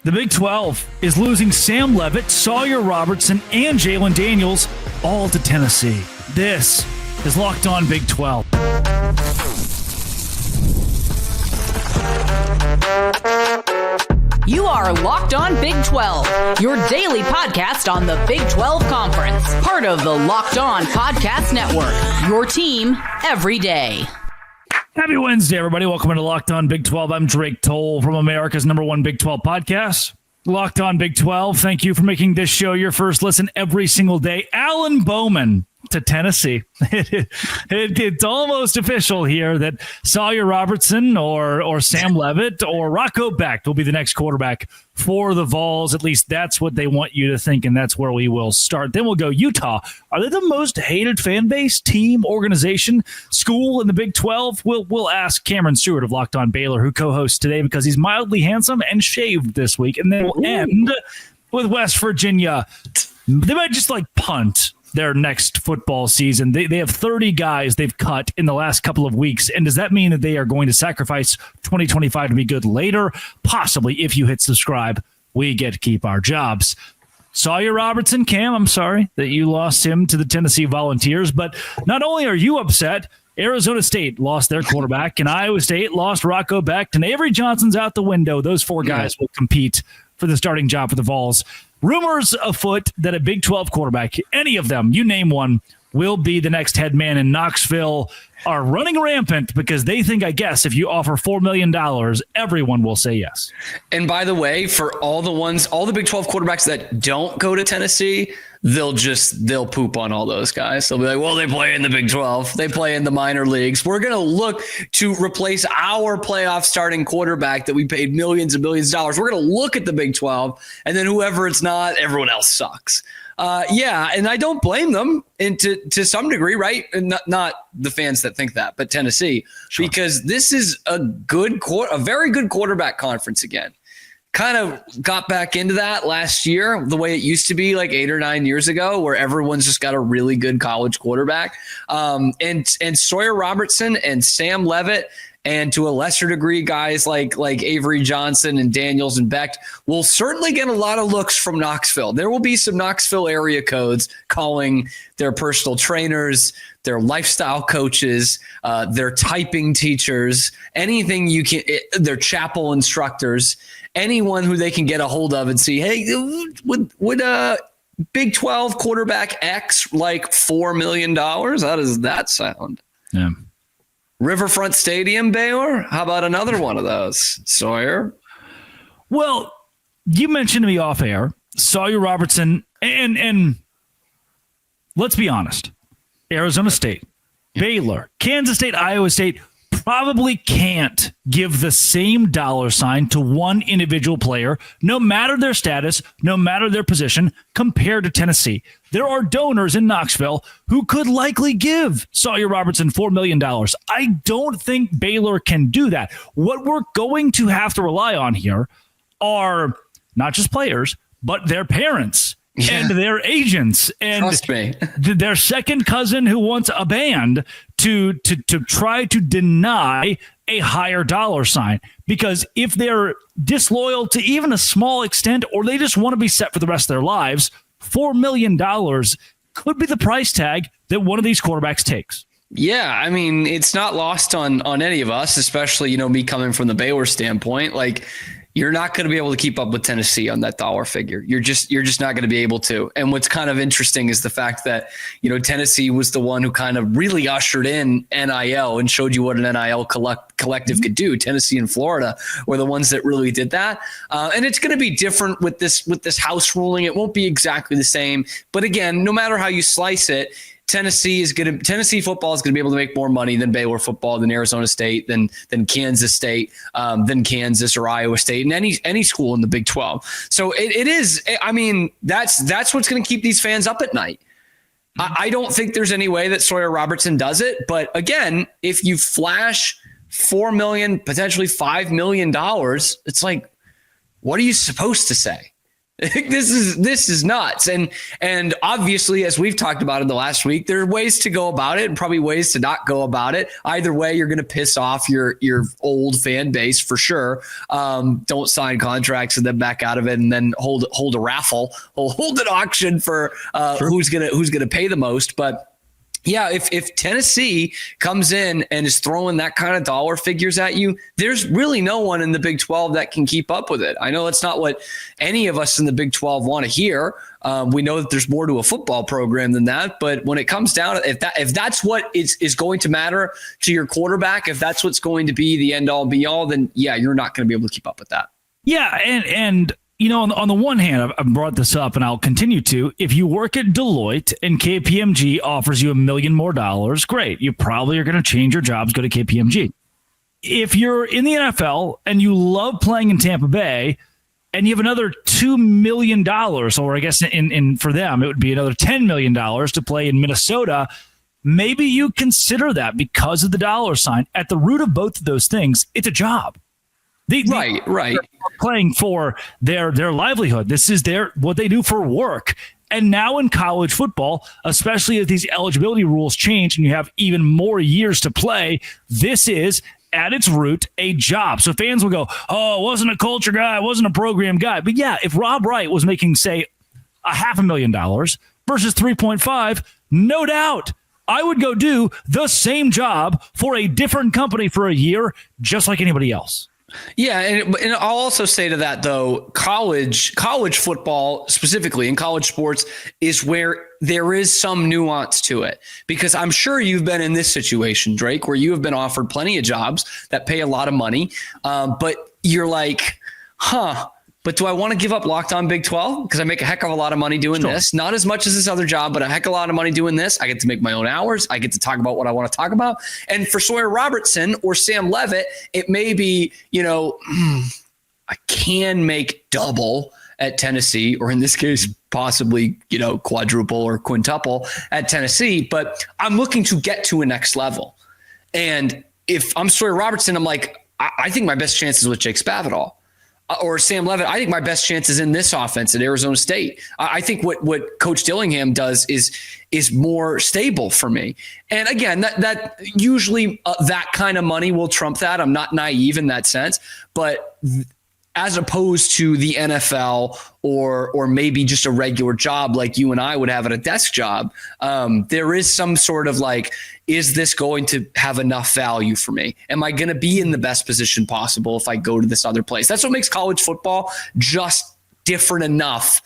The Big 12 is losing Sam Leavitt, Sawyer Robertson, and Jalen Daniels all to Tennessee. This is Locked On Big 12. You are Locked On Big 12, your daily podcast on the Big 12 Conference. Part of the Locked On Podcast Network, your team every day. Happy Wednesday, everybody. Welcome into Locked On Big 12. I'm Drake Toll from America's #1 Big 12 podcast, Locked On Big 12. Thank you for making this show your first listen every single day. Alan Bowman to Tennessee. It's almost official here that Sawyer Robertson or Sam Leavitt or Rocco Becht will be the next quarterback for the Vols. At least that's what they want you to think, and that's where we will start. Then we'll go Utah. Are they the most hated fan base, team, organization, school in the Big 12? We'll ask Cameron Stewart of Locked On Baylor, who co-hosts today because he's mildly handsome and shaved this week. And then we'll end with West Virginia. They might just punt their next football season. They have 30 guys they've cut in the last couple of weeks. And does that mean that they are going to sacrifice 2025 to be good later? Possibly. If you hit subscribe, we get to keep our jobs. Sawyer Robertson, Cam, I'm sorry that you lost him to the Tennessee Volunteers. But not only are you upset, Arizona State lost their quarterback, and Iowa State lost Rocco Becht, and Avery Johnson's out the window. Those four guys will compete for the starting job for the Vols. Rumors afoot that a Big 12 quarterback, any of them, you name one, will be the next head man in Knoxville are running rampant because they think, I guess, if you offer $4 million, everyone will say yes. And by the way, for all the Big 12 quarterbacks that don't go to Tennessee, they'll poop on all those guys. They'll be like, well, they play in the Big 12. They play in the minor leagues. We're going to look to replace our playoff starting quarterback that we paid millions and millions of dollars. We're going to look at the Big 12, and then whoever it's not, everyone else sucks. And I don't blame them to some degree, right? And not the fans that think that, but Tennessee, because this is a very good quarterback conference again. Kind of got back into that last year, the way it used to be 8 or 9 years ago, where everyone's just got a really good college quarterback. And Sawyer Robertson and Sam Leavitt, and to a lesser degree, guys like Avery Johnson and Daniels and Becht will certainly get a lot of looks from Knoxville. There will be some Knoxville area codes calling their personal trainers, their lifestyle coaches, their typing teachers, anything you can, their chapel instructors, anyone who they can get a hold of and see, hey, would Big 12 quarterback X $4 million? How does that sound? Yeah. Riverfront Stadium, Baylor? How about another one of those, Sawyer? Well, you mentioned to me off air, Sawyer Robertson, and let's be honest, Arizona State, Baylor, Kansas State, Iowa State probably can't give the same dollar sign to one individual player, no matter their status, no matter their position, compared to Tennessee. There are donors in Knoxville who could likely give Sawyer Robertson $4 million. I don't think Baylor can do that. What we're going to have to rely on here are not just players, but their parents. And their agents and trust me, their second cousin who wants a band to try to deny a higher dollar sign. Because if they're disloyal to even a small extent, or they just want to be set for the rest of their lives, $4 million could be the price tag that one of these quarterbacks takes. Yeah, I mean, it's not lost on any of us, especially, me coming from the Baylor standpoint. You're not going to be able to keep up with Tennessee on that dollar figure. You're just not going to be able to. And what's kind of interesting is the fact that, Tennessee was the one who kind of really ushered in NIL and showed you what an NIL collective could do. Tennessee and Florida were the ones that really did that. And it's going to be different with this House ruling. It won't be exactly the same. But again, no matter how you slice it, Tennessee football is going to be able to make more money than Baylor football, than Arizona State, than Kansas State, than Kansas or Iowa State, and any school in the Big 12. So it is. I mean, that's what's going to keep these fans up at night. I don't think there's any way that Sawyer Robertson does it. But again, if you flash $4 million, potentially $5 million, it's what are you supposed to say? This is nuts. And obviously, as we've talked about in the last week, there are ways to go about it and probably ways to not go about it. Either way, you're going to piss off your old fan base for sure. Don't sign contracts and then back out of it and then hold a raffle, hold an auction for who's gonna pay the most. But yeah, if Tennessee comes in and is throwing that kind of dollar figures at you, there's really no one in the Big 12 that can keep up with it. I know that's not what any of us in the Big 12 want to hear. We know that there's more to a football program than that. But when it comes down to if that's what is going to matter to your quarterback, if that's what's going to be the end all be all, then yeah, you're not going to be able to keep up with that. Yeah, and you know, on the one hand, I've brought this up and I'll continue to. If you work at Deloitte and KPMG offers you $1 million more, great. You probably are going to change your jobs, go to KPMG. If you're in the NFL and you love playing in Tampa Bay and you have another $2 million, or I guess in for them, it would be another $10 million to play in Minnesota, maybe you consider that because of the dollar sign. At the root of both of those things, it's a job. Right. Playing for their livelihood. This is what they do for work. And now in college football, especially as these eligibility rules change and you have even more years to play, this is at its root a job. So fans will go, oh, I wasn't a culture guy, I wasn't a program guy. But yeah, if Rob Wright was making, say, $500,000 versus 3.5, no doubt I would go do the same job for a different company for a year, just like anybody else. Yeah, and I'll also say to that, though, college football specifically in college sports is where there is some nuance to it, because I'm sure you've been in this situation, Drake, where you have been offered plenty of jobs that pay a lot of money, but you're like, but do I want to give up Locked On Big 12? Because I make a heck of a lot of money doing this. Not as much as this other job, but a heck of a lot of money doing this. I get to make my own hours. I get to talk about what I want to talk about. And for Sawyer Robertson or Sam Levitt, it may be, I can make double at Tennessee, or in this case, possibly, quadruple or quintuple at Tennessee. But I'm looking to get to a next level. And if I'm Sawyer Robertson, I'm like, I think my best chance is with Jake Spavital. Or Sam Levitt, I think my best chance is in this offense at Arizona State. I think what Coach Dillingham does is more stable for me. And again, that usually that kind of money will trump that. I'm not naive in that sense, but as opposed to the NFL or maybe just a regular job like you and I would have at a desk job, there is some sort of like, is this going to have enough value for me? Am I going to be in the best position possible if I go to this other place? That's what makes college football just different enough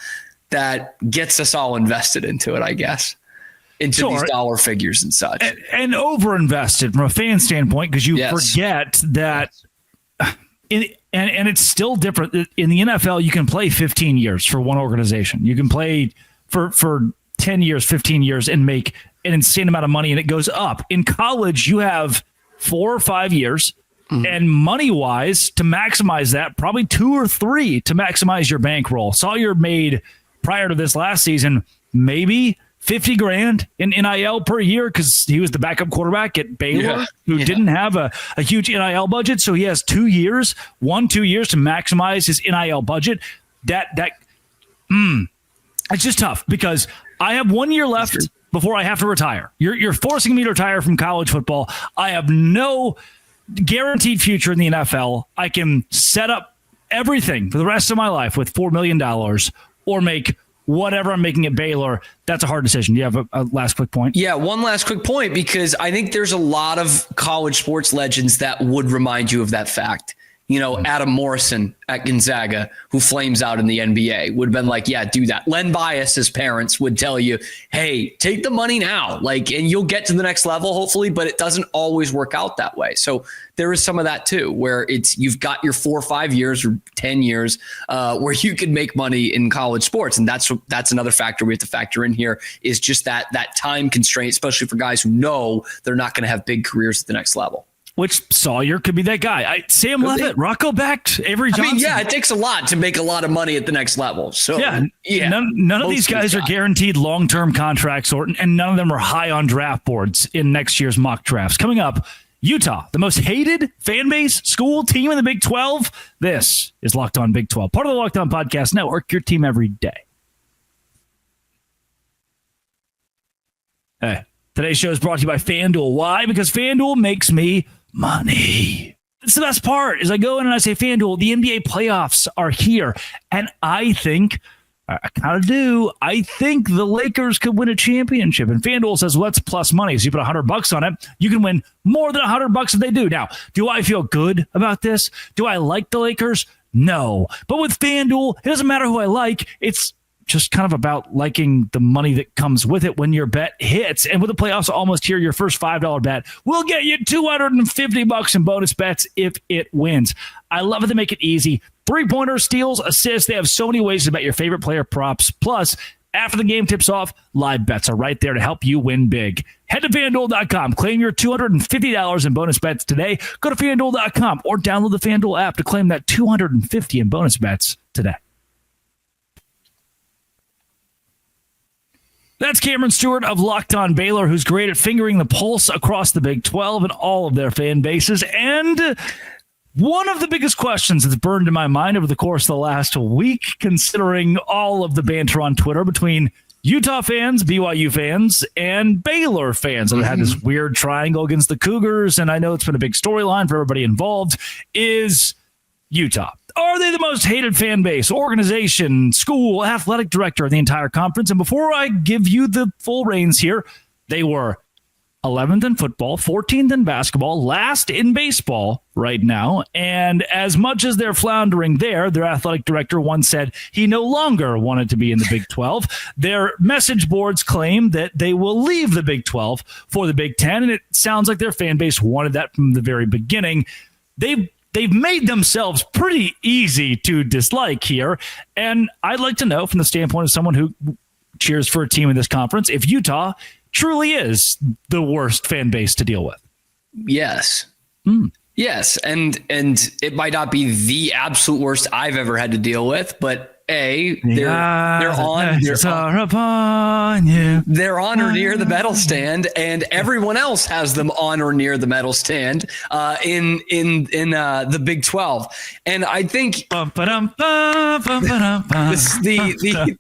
that gets us all invested into it, I guess, into these dollar figures and such. And over-invested from a fan standpoint, because you forget that and it's still different. In the NFL, you can play 15 years for one organization. You can play for 10 years, 15 years and make an insane amount of money, and it goes up. In college, you have 4 or 5 years, and money-wise, to maximize that, probably 2 or 3 to maximize your bankroll. Sawyer made, prior to this last season, maybe $50,000 in NIL per year because he was the backup quarterback at Baylor who didn't have a huge NIL budget. So he has 2 years, 2 years to maximize his NIL budget. It's just tough because I have 1 year left before I have to retire. You're forcing me to retire from college football. I have no guaranteed future in the NFL. I can set up everything for the rest of my life with $4 million or make whatever I'm making at Baylor. That's a hard decision. Do you have a last quick point? Yeah, one last quick point, because I think there's a lot of college sports legends that would remind you of that fact. Adam Morrison at Gonzaga, who flames out in the NBA, would have been like, yeah, do that. Len Bias's parents would tell you, hey, take the money now, and you'll get to the next level, hopefully, but it doesn't always work out that way. So there is some of that too, where you've got your 4 or 5 years or 10 years where you can make money in college sports. And that's another factor we have to factor in here, is just that time constraint, especially for guys who know they're not going to have big careers at the next level. Which Sawyer could be that guy. Sam Levitt, Rocco Becht, Avery Johnson. It takes a lot to make a lot of money at the next level. So none of these guys are guaranteed long-term contracts, and none of them are high on draft boards in next year's mock drafts. Coming up Utah, the most hated fan base, school, team in the Big 12. This is Locked On Big 12, part of the Locked On Podcast Network, your team every day. Hey, today's show is brought to you by FanDuel. Why? Because FanDuel makes me money. That's the best part, is I go in and I say, FanDuel, the NBA playoffs are here. And I think the Lakers could win a championship. And FanDuel says, let's plus money. So you put $100 on it, you can win more than $100 if they do. Now, do I feel good about this? Do I like the Lakers? No. But with FanDuel, it doesn't matter who I like. It's just kind of about liking the money that comes with it when your bet hits. And with the playoffs almost here, your first $5 bet will get you $250 in bonus bets if it wins. I love it. They make it easy. 3-pointer, steals, assists. They have so many ways to bet your favorite player props. Plus, after the game tips off, live bets are right there to help you win big. Head to FanDuel.com. Claim your $250 in bonus bets today. Go to FanDuel.com or download the FanDuel app to claim that $250 in bonus bets today. That's Cameron Stewart of Locked On Baylor, who's great at fingering the pulse across the Big 12 and all of their fan bases. And one of the biggest questions that's burned in my mind over the course of the last week, considering all of the banter on Twitter between Utah fans, BYU fans, and Baylor fans that had this weird triangle against the Cougars, and I know it's been a big storyline for everybody involved, is Utah. Are they the most hated fan base, organization, school, athletic director of the entire conference? And before I give you the full reins here, they were 11th in football, 14th in basketball, last in baseball right now. And as much as they're floundering there, their athletic director once said he no longer wanted to be in the Big 12. Their message boards claim that they will leave the Big 12 for the Big 10. And it sounds like their fan base wanted that from the very beginning. They've made themselves pretty easy to dislike here. And I'd like to know, from the standpoint of someone who cheers for a team in this conference, if Utah truly is the worst fan base to deal with. Yes. Yes. And it might not be the absolute worst I've ever had to deal with, but they're on or near the medal stand, and everyone else has them on or near the medal stand in the Big 12. And I think the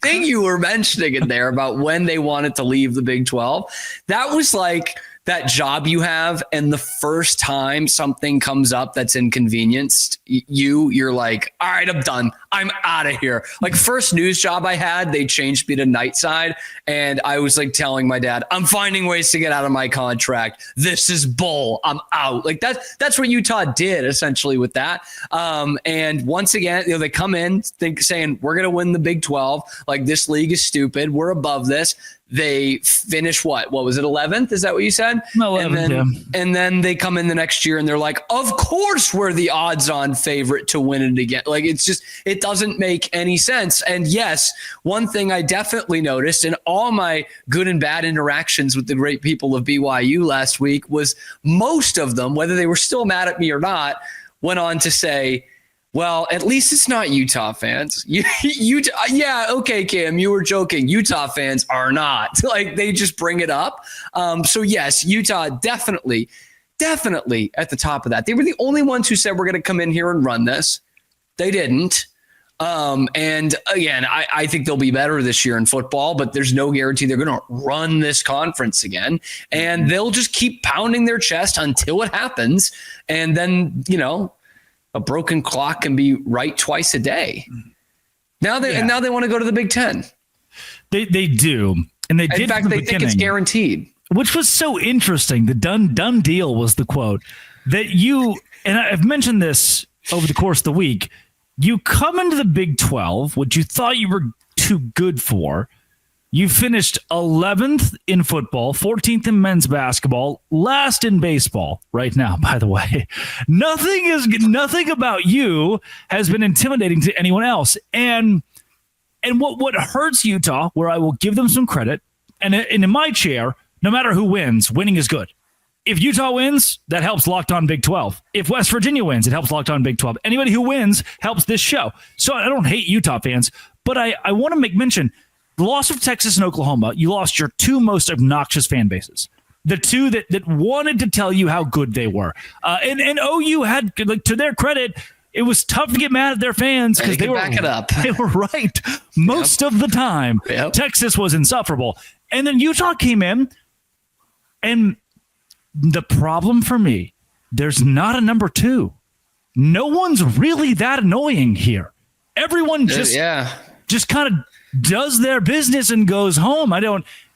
thing you were mentioning in there about when they wanted to leave the Big 12, that was like that job you have, and the first time something comes up that's inconvenienced you're like, all right, I'm done. I'm out of here. Like, first news job I had, they changed me to night side, and I was like telling my dad, I'm finding ways to get out of my contract. This is bull. I'm out. Like, that's what Utah did essentially with that. And once again, they come in saying we're going to win the Big 12. Like, this league is stupid. We're above this. They finish what was it, 11th? Is that what you said? 11th, and then they come in the next year and they're like, of course we're the odds-on favorite to win it again. Like, it's just, it doesn't make any sense. And yes, one thing I definitely noticed in all my good and bad interactions with the great people of BYU last week was most of them, whether they were still mad at me or not, went on to say, well, at least it's not Utah fans. Yeah, okay, Cam, you were joking. Utah fans are not. Like, they just bring it up. So yes, Utah definitely at the top of that. They were the only ones who said we're going to come in here and run this. They didn't. And again, I think they'll be better this year in football, but there's no guarantee they're going to run this conference again. And they'll just keep pounding their chest until it happens. And then, a broken clock can be right twice a day. Now they want to go to the Big 10. They do. And they did. In fact, they think it's guaranteed. Which was so interesting. The done deal was the quote that and I've mentioned this over the course of the week. You come into the Big 12, which you thought you were too good for. You finished 11th in football, 14th in men's basketball, last in baseball right now, by the way. Nothing about you has been intimidating to anyone else. And what hurts Utah, where I will give them some credit, and in my chair, no matter who wins, winning is good. If Utah wins, that helps Locked On Big 12. If West Virginia wins, it helps Locked On Big 12. Anybody who wins helps this show. So I don't hate Utah fans, but I want to make mention, the loss of Texas and Oklahoma, you lost your two most obnoxious fan bases. the two that wanted to tell you how good they were. And OU had, like, to their credit, it was tough to get mad at their fans because they were back it up. They were right most of the time. Yep. Texas was insufferable. And then Utah came in, and the problem for me, there's not a number 2. No one's really that annoying here. Everyone just kind of does their business and goes home.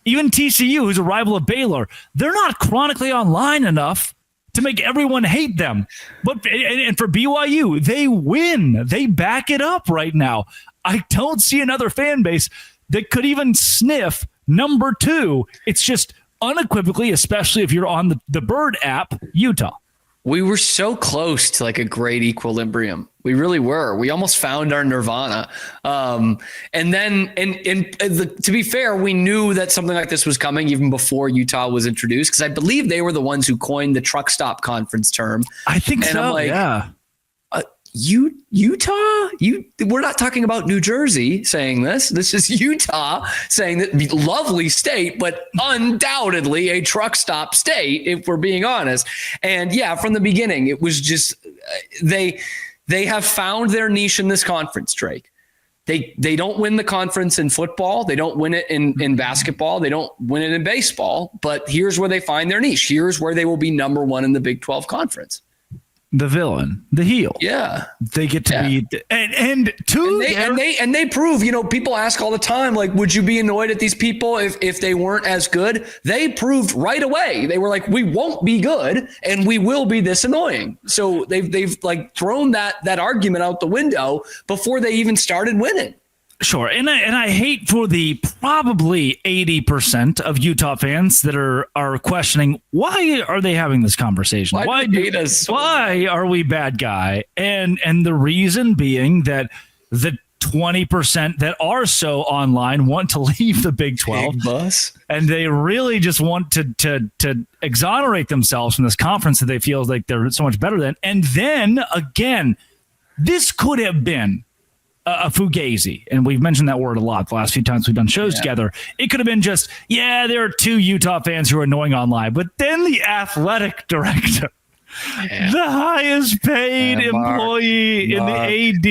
Even TCU, who's a rival of Baylor, they're not chronically online enough to make everyone hate them. And for BYU, they win. They back it up right now. I don't see another fan base that could even sniff number 2. It's just unequivocally, especially if you're on the Bird app, Utah. We were so close to like a great equilibrium. We really were. We almost found our nirvana. And then, to be fair, we knew that something like this was coming even before Utah was introduced, because I believe they were the ones who coined the truck stop conference term. I think and so. I'm like, yeah. Utah? We're not talking about New Jersey saying this. This is Utah saying that lovely state, but undoubtedly a truck stop state, if we're being honest. And yeah, from the beginning, it was just they have found their niche in this conference, Drake. They don't win the conference in football. They don't win it in basketball. They don't win it in baseball. But here's where they find their niche. Here's where they will be number 1 in the Big 12 conference. The villain, the heel. Yeah. They get to be, and they prove, people ask all the time, like, would you be annoyed at these people if they weren't as good? They proved right away. They were like, we won't be good and we will be this annoying. So they've like thrown that argument out the window before they even started winning. Sure. And I hate for the probably 80% of Utah fans that are questioning, why are they having this conversation? Why are we bad guy? And the reason being that the 20% that are so online want to leave the Big 12 bus, and they really just want to exonerate themselves from this conference that they feel like they're so much better than. And then again, this could have been a fugazi, and we've mentioned that word a lot the last few times we've done shows together. It could have been just, there are 2 Utah fans who are annoying online, but then the athletic director, the highest paid employee in the AD,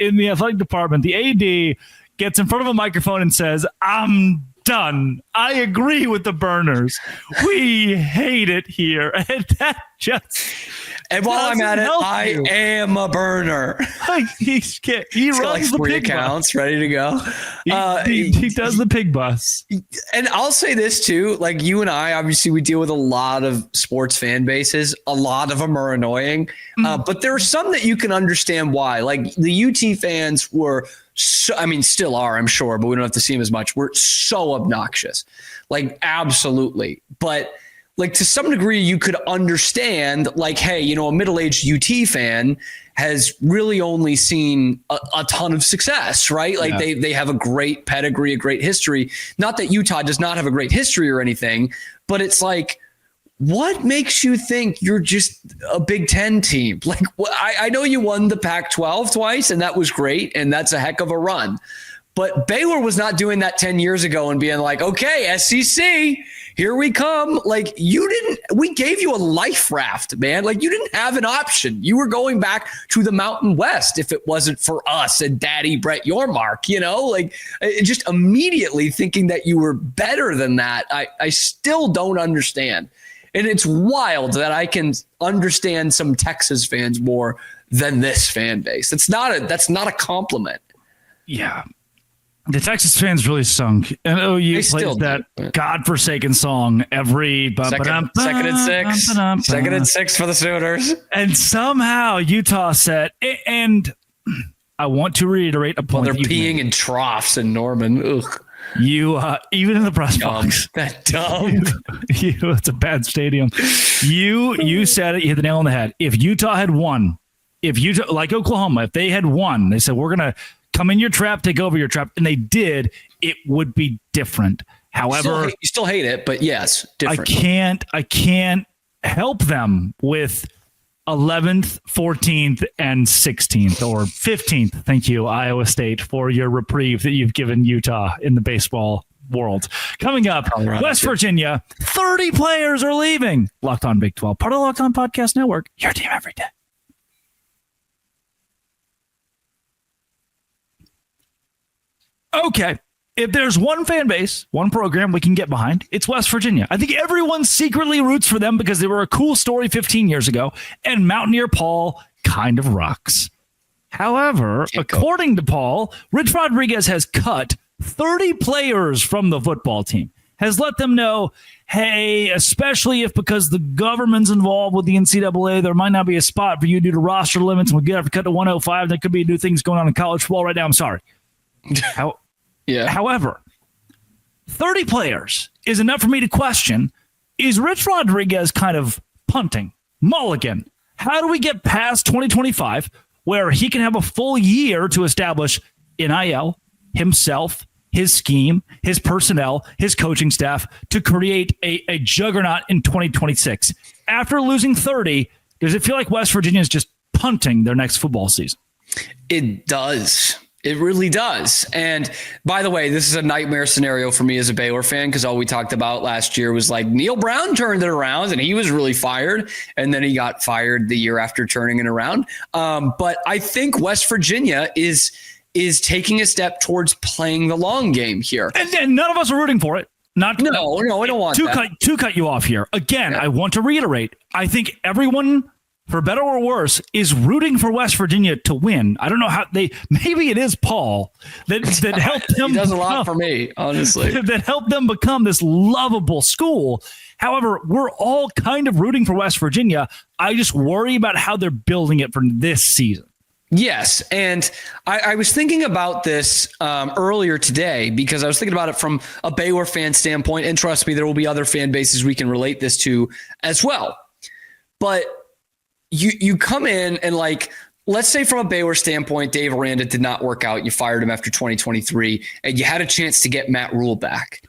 in the athletic department, the AD gets in front of a microphone and says, I'm done. I agree with the burners. We hate it here. And that just... And while I'm at it, I am a burner. He runs like the 3 pig accounts ready to go. He does the pig bus. And I'll say this too, like you and I, obviously we deal with a lot of sports fan bases. A lot of them are annoying, but there are some that you can understand why. Like the UT fans were, still are, I'm sure, but we don't have to see them as much. We're so obnoxious, like absolutely. But like to some degree, you could understand, like, hey, a middle-aged UT fan has really only seen a ton of success, right? Like they have a great pedigree, a great history. Not that Utah does not have a great history or anything, but it's like, what makes you think you're just a Big Ten team? Like, I know you won the Pac-12 twice, and that was great, and that's a heck of a run. But Baylor was not doing that 10 years ago and being like, okay, SEC, here we come. Like we gave you a life raft, man. Like you didn't have an option. You were going back to the Mountain West if it wasn't for us and Daddy Brett Yormark, like just immediately thinking that you were better than that. I still don't understand. And it's wild that I can understand some Texas fans more than this fan base. That's not a compliment. Yeah. The Texas fans really sunk, and OU plays that godforsaken song every second and six for the Sooners. And somehow Utah said, and I want to reiterate a point. Well, they're peeing in troughs in Norman. Ugh. You even in the press box, that dumb. It's a bad stadium. You said it. You hit the nail on the head. If Utah had won, like Oklahoma, if they had won, they said we're gonna come in your trap, take over your trap, and they did, it would be different. However, you still hate it, but yes, different. I can't help them with 11th, 14th, and 16th, or 15th. Thank you, Iowa State, for your reprieve that you've given Utah in the baseball world. Coming up, Colorado, West Virginia, 30 players are leaving. Locked On Big 12, part of the Locked On Podcast Network. Your team every day. Okay. If there's one fan base, one program we can get behind, it's West Virginia. I think everyone secretly roots for them because they were a cool story 15 years ago, and Mountaineer Paul kind of rocks. However, according to Paul, Rich Rodriguez has cut 30 players from the football team, has let them know, hey, especially if because the government's involved with the NCAA, there might not be a spot for you due to roster limits, and we'll have to cut to 105. There could be new things going on in college football right now. I'm sorry. However, 30 players is enough for me to question, is Rich Rodriguez kind of punting, mulligan? How do we get past 2025 where he can have a full year to establish NIL, himself, his scheme, his personnel, his coaching staff to create a juggernaut in 2026? After losing 30, does it feel like West Virginia is just punting their next football season? It does. It really does. And by the way, this is a nightmare scenario for me as a Baylor fan because all we talked about last year was like Neil Brown turned it around and he was really fired. And then he got fired the year after turning it around. But I think West Virginia is taking a step towards playing the long game here. And none of us are rooting for it. No, I don't want to cut you off here. Again, I want to reiterate. I think everyone, for better or worse, is rooting for West Virginia to win. I don't know how maybe it is Paul that helped them. He does a lot for me, honestly. That helped them become this lovable school. However, we're all kind of rooting for West Virginia. I just worry about how they're building it for this season. Yes. And I was thinking about this earlier today because I was thinking about it from a Baylor fan standpoint. And trust me, there will be other fan bases we can relate this to as well. But you come in and like, let's say from a Baylor standpoint, Dave Aranda did not work out. You fired him after 2023 and you had a chance to get Matt Rule back.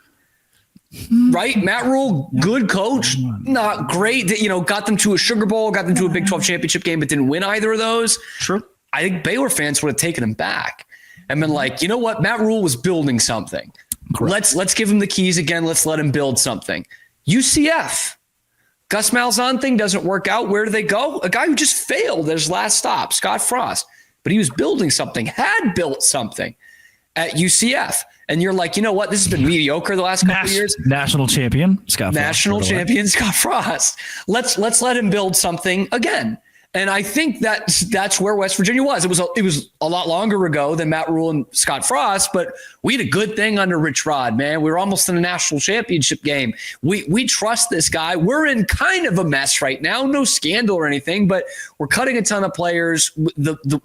Right? Matt Rule, good coach, not great. Got them to a Sugar Bowl, got them to a Big 12 championship game, but didn't win either of those. True. I think Baylor fans would have taken him back and been like, you know what? Matt Rule was building something. Correct. Let's give him the keys again. Let's let him build something. UCF. Gus Malzahn thing doesn't work out. Where do they go? A guy who just failed at his last stop, Scott Frost. But he was building something, had built something at UCF. And you're like, you know what? This has been mediocre the last couple of years. National champion, Scott Frost. Let's let him build something again. And I think that's where West Virginia was. It was a lot longer ago than Matt Rule and Scott Frost, but we had a good thing under Rich Rod, man. We were almost in a national championship game. We trust this guy. We're in kind of a mess right now. No scandal or anything, but we're cutting a ton of players.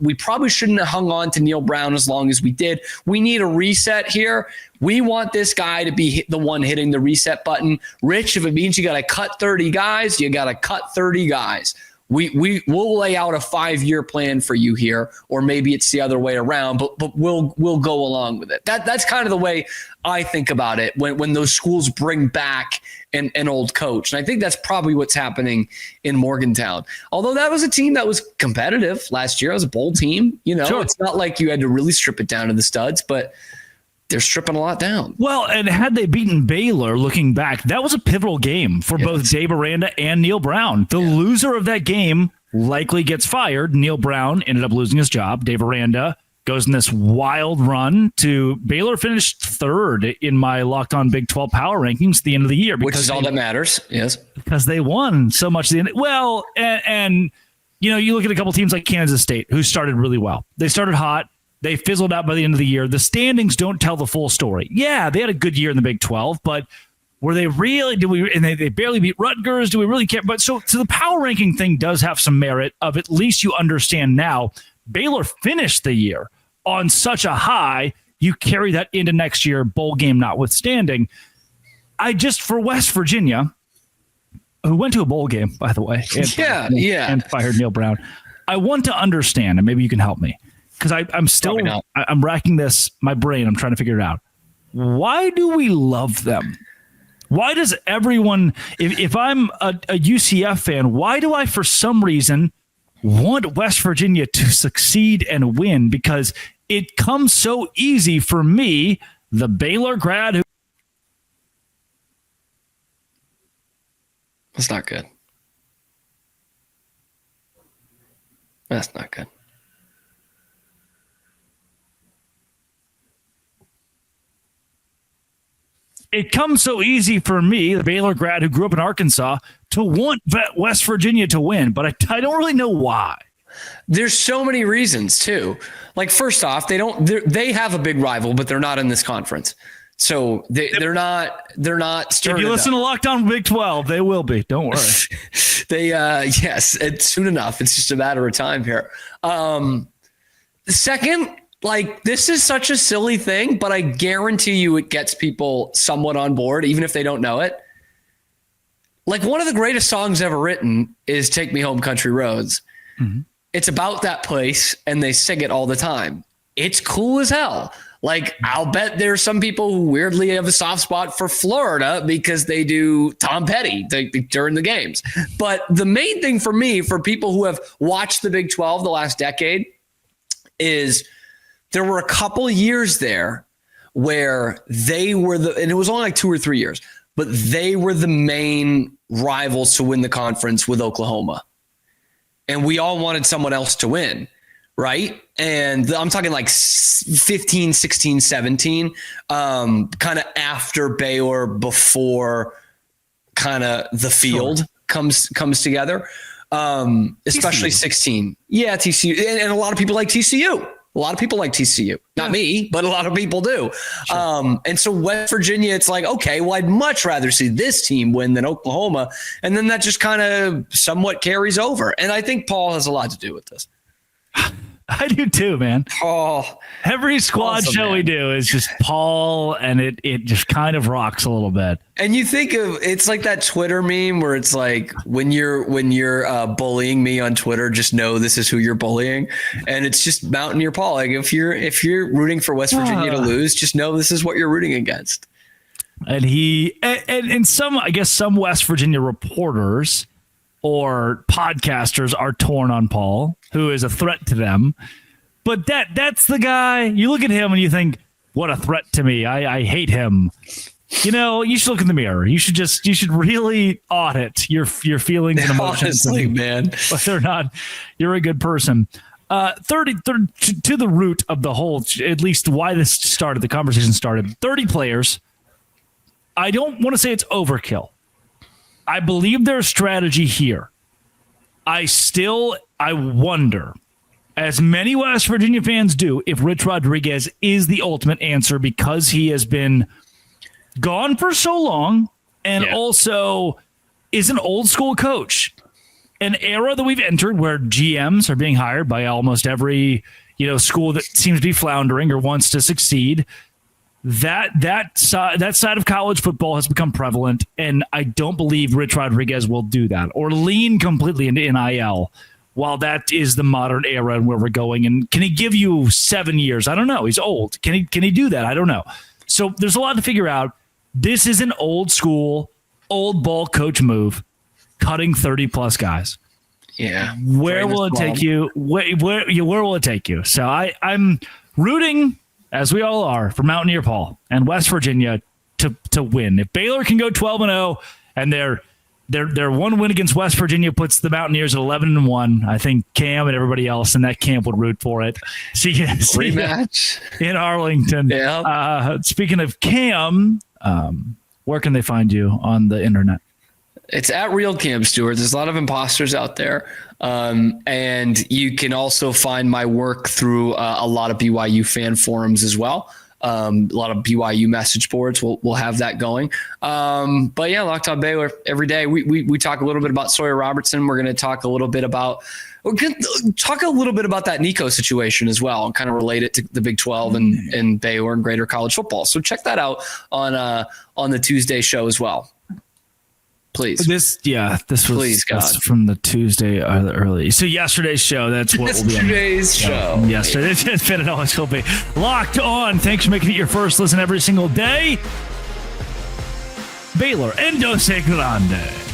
We probably shouldn't have hung on to Neil Brown as long as we did. We need a reset here. We want this guy to be the one hitting the reset button. Rich, if it means you got to cut 30 guys, you got to cut 30 guys. We'll lay out a 5-year plan for you here, or maybe it's the other way around, but we'll go along with it. That's kind of the way I think about it when those schools bring back an old coach. And I think that's probably what's happening in Morgantown. Although that was a team that was competitive last year. It was a bowl team. Sure. It's not like you had to really strip it down to the studs, but they're stripping a lot down. Well, and had they beaten Baylor, looking back, that was a pivotal game for both Dave Aranda and Neil Brown. The loser of that game likely gets fired. Neil Brown ended up losing his job. Dave Aranda goes in this wild run to Baylor finished third in my Locked On Big 12 power rankings at the end of the year. Which is all that matters, yes. Because they won so much at the end. Well, and you look at a couple teams like Kansas State, who started really well. They started hot. They fizzled out by the end of the year. The standings don't tell the full story. Yeah, they had a good year in the Big 12, but were they really? They barely beat Rutgers. Do we really care? But so the power ranking thing does have some merit of at least you understand now. Baylor finished the year on such a high. You carry that into next year, bowl game notwithstanding. For West Virginia, who went to a bowl game, by the way, and fired Neil Brown. I want to understand, and maybe you can help me. Because I'm racking my brain. I'm trying to figure it out. Why do we love them? Why does everyone, if I'm a UCF fan, why do I, for some reason, want West Virginia to succeed and win? Because it comes so easy for me, the Baylor grad who That's not good. That's not good. It comes so easy for me, the Baylor grad who grew up in Arkansas, to want West Virginia to win, but I don't really know why. There's so many reasons too. Like, first off, they have a big rival, but they're not in this conference. So they're not If you listen to Locked On Big 12, they will be. Don't worry. Yes, it's soon enough. It's just a matter of time here. Second, like, this is such a silly thing, but I guarantee you it gets people somewhat on board, even if they don't know it. Like, one of the greatest songs ever written is Take Me Home Country Roads. Mm-hmm. It's about that place, and they sing it all the time. It's cool as hell. Like, I'll bet there's some people who weirdly have a soft spot for Florida because they do Tom Petty during the games. But the main thing for me, for people who have watched the Big 12 the last decade, is there were a couple years there where they were and it was only like 2 or 3 years, but they were the main rivals to win the conference with Oklahoma. And we all wanted someone else to win, right? And I'm talking like 15, 16, 17, kind of after Baylor, before kind of the field comes together, especially TCU. 16. Yeah, TCU. And a lot of people like TCU. A lot of people like TCU. Not me, but a lot of people do. Sure. And so West Virginia, it's like, okay, well, I'd much rather see this team win than Oklahoma. And then that just kind of somewhat carries over. And I think Paul has a lot to do with this. I do too, man. Oh, every squad awesome, show man. We do is just Paul, and it just kind of rocks a little bit. And you think of, it's like that Twitter meme where it's like, when you're bullying me on Twitter, just know this is who you're bullying, and it's just Mountaineer Paul. Like, if you're rooting for West Virginia to lose, just know this is what you're rooting against. And and some, I guess, some West Virginia reporters or podcasters are torn on Paul, who is a threat to them. But that's the guy, you look at him and you think, what a threat to me. I hate him. You know, you should look in the mirror. You should really audit your feelings and emotions. Honestly, man. Whether or not you're a good person. 30 to the root of the whole, at least why this started, the conversation started. 30 players. I don't want to say it's overkill. I believe their strategy here. I wonder, as many West Virginia fans do, if Rich Rodriguez is the ultimate answer, because he has been gone for so long and also is an old school coach. An era that we've entered where GMs are being hired by almost every, school that seems to be floundering or wants to succeed. That side of college football has become prevalent, and I don't believe Rich Rodriguez will do that or lean completely into NIL, while that is the modern era and where we're going. And can he give you 7 years? I don't know. He's old. Can he do that? I don't know. So there's a lot to figure out. This is an old school, old ball coach move, cutting 30+ guys. Yeah. Where will it take you? Where will it take you? So I'm rooting, as we all are, for Mountaineer Paul and West Virginia to win. If Baylor can go 12-0 and their one win against West Virginia puts the Mountaineers at 11-1, I think Cam and everybody else in that camp would root for it. See rematch in Arlington. Yeah. Speaking of Cam, where can they find you on the internet? It's at Real Cam Stewart. There's a lot of imposters out there. And you can also find my work through a lot of BYU fan forums as well. A lot of BYU message boards. We'll have that going. But yeah, Locked On Baylor every day. We talk a little bit about Sawyer Robertson. We're going to talk a little bit about that Nico situation as well, and kind of relate it to the Big 12 and Baylor and greater college football. So check that out on the Tuesday show as well. Please. This was from the Tuesday early. So yesterday's show, that's what will be on yesterday's show. Yesterday. It's been an always will be. Locked On. Thanks for making it your first listen every single day. Baylor, Endoce Grande.